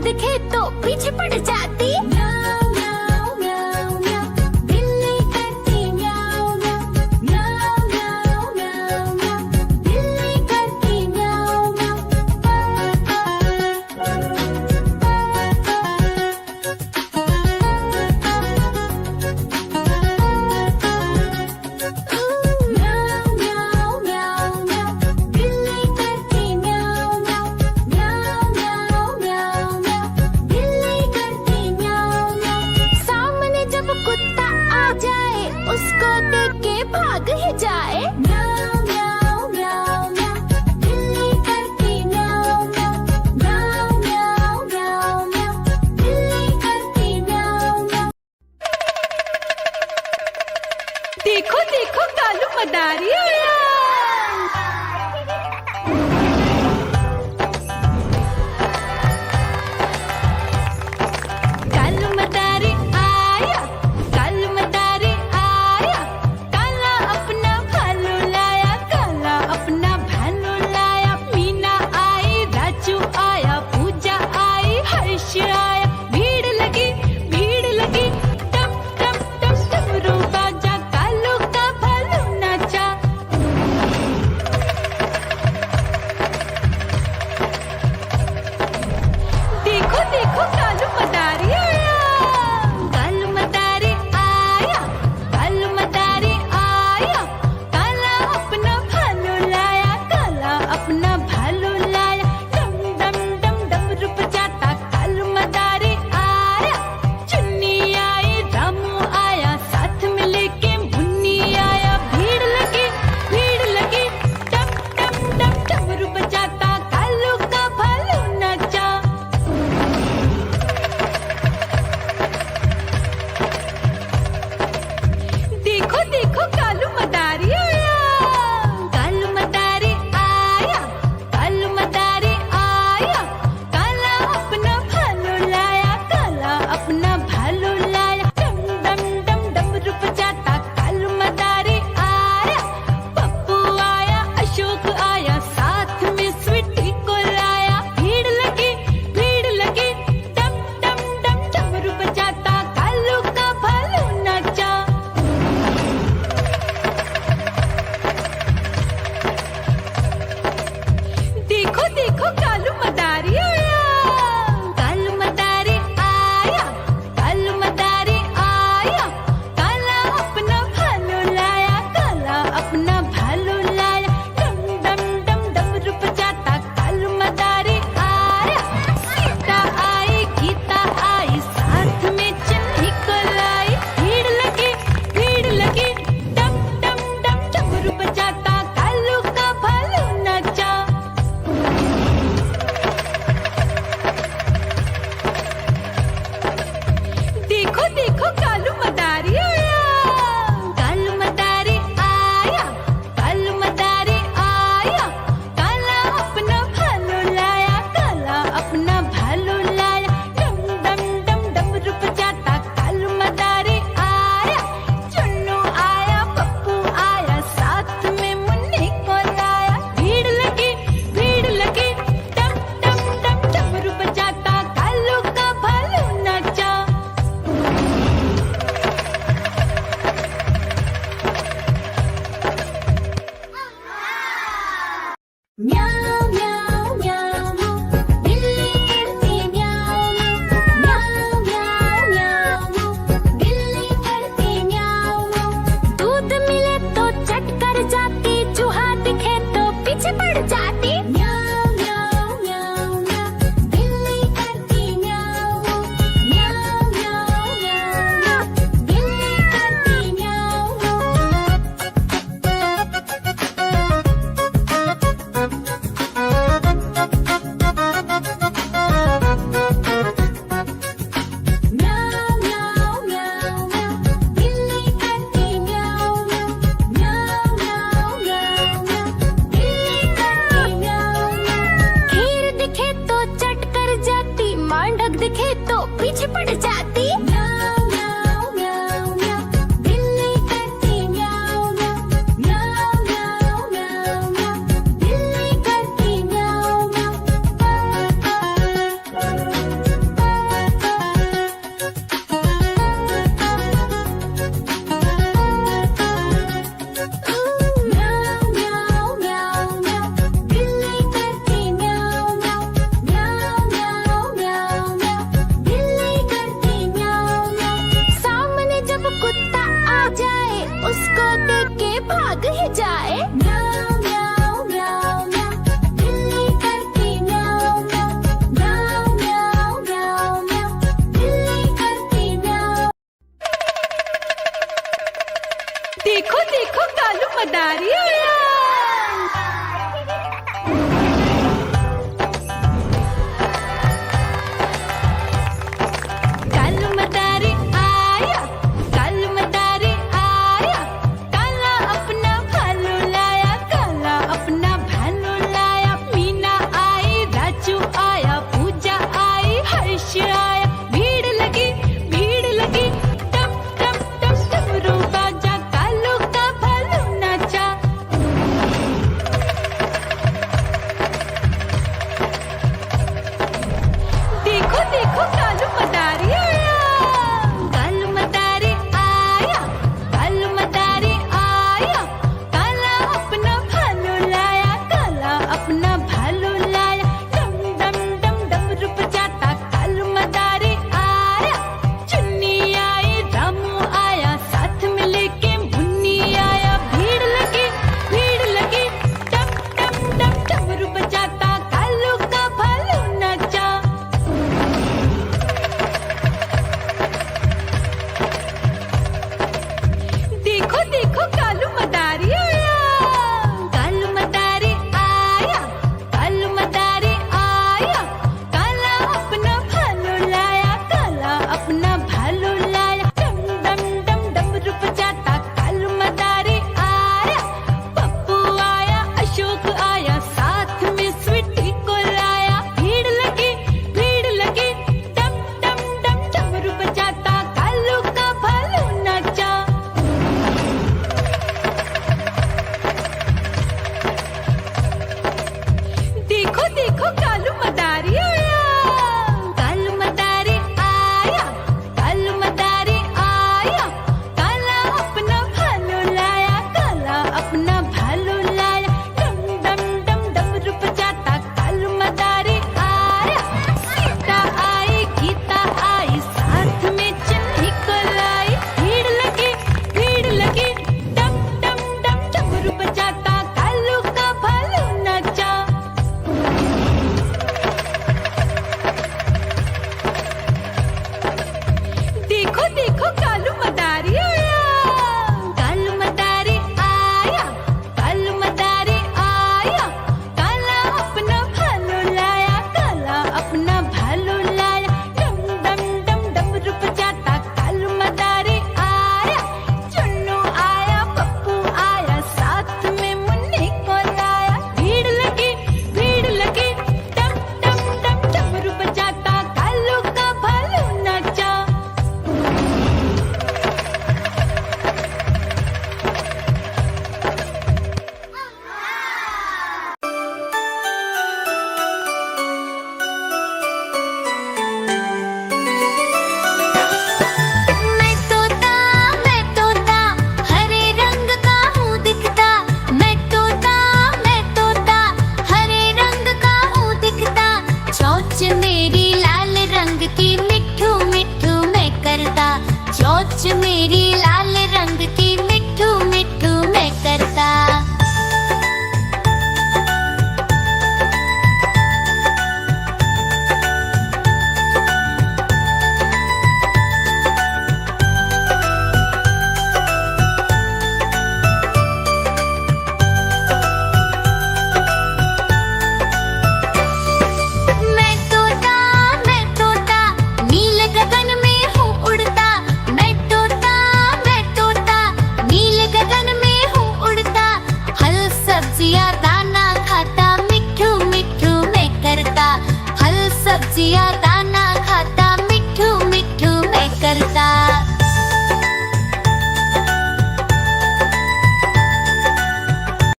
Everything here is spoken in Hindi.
दिखे तो पीछे पड़ जाती। म्याऊ म्याऊ म्याऊ म्याऊ, बिल्ली करती म्याऊ म्याऊ। म्याऊ म्याऊ म्याऊ म्याऊ, बिल्ली करती म्याऊ म्याऊ। म्याऊ म्याऊ म्याऊ म्याऊ, बिल्ली करती म्याऊ म्याऊ। म्याऊ म्याऊ म्याऊ म्याऊ, बिल्ली करती म्याऊ म्याऊ। सामने जब कुत्ता आ जाए उसको देख के भाग ही जाए। म्याऊ म्याऊ म्याऊ म्याऊ, बिल्ली करती म्याऊ म्याऊ। म्याऊ म्याऊ म्याऊ म्याऊ, बिल्ली करती म्याऊ म्याऊ। देखो देखो कालू मदारी आया। कालू मदारी आया, कालू मदारी आया। काला अपना भालू लाया, काला अपना भालू लाया। मीना आई, राजू आया, पूजा आई, हर्ष आया। भीड़ लगी टम टम टम डमरू बाजा। कालू का भालू नाचा। देखो देखो कालू मदारी आया। कालू मदारी आया, कालू मदारी आया। काला अपना भालू लाया, काला अपना भालू लाया। डम डम डम डमरू बजाता कालू मदारी आया। चुन्नी आई, रामू आया, साथ में लेके मुन्नी आया। भीड़ लगी टम टम टम डमरू बजाता कालू का भालू नाचा। देखो देखो कालू मदारी आया। कालू मदारी आया, कालू मदारी आया। काला अपना भालू लाया, काला अपना भालू लाया। डम डम डम डमरू बजाता कालू मदारी आया। पप्पू आया, अशोक आया, साथ में स्वीटी को लाया। भीड़ लगी टम टम डम डमरू बजाता कालू का भालू नाचा। देखो देखो कालू मदारी आया। कालू मदारी आया, कालू मदारी आया। काला अपना भालू लाया, काला अपना भालू लाया। डम डम डम डमरू बजाता कालू मदारी आया। सीता आई, गीता आई, साथ में चन्नी को लाई। भीड़ लगी टम टम डम डमरू बजाता कालू का भालू नाचा। देखो देखो कालू मदारी आया। कालू मदारी आया, कालू मदारी आया। काला अपना भालू लाया, काला अपना भालू लाया। डम डम डम डमरू बजाता कालू मदारी आया। चुन्नू आया, पप्पू आया, साथ में मुन्नी को लाया। भीड़ लगी टम टम टम डमरू बजाता कालू का भालू नाचा। म्याऊ म्याऊ म्याऊ, बिल्ली करती म्याऊ म्याऊ। म्याऊ म्याऊ म्याऊ, बिल्ली करती म्याऊ। दूध मिले तो चट कर जाती, चूहा दिखे तो पीछे पड़ जाती। म्याऊ म्याऊ म्याऊ म्याऊ, बिल्ली करती म्याऊ। म्याऊ म्याऊ म्याऊ म्याऊ, बिल्ली करती म्याऊ। देखो कालू मदारी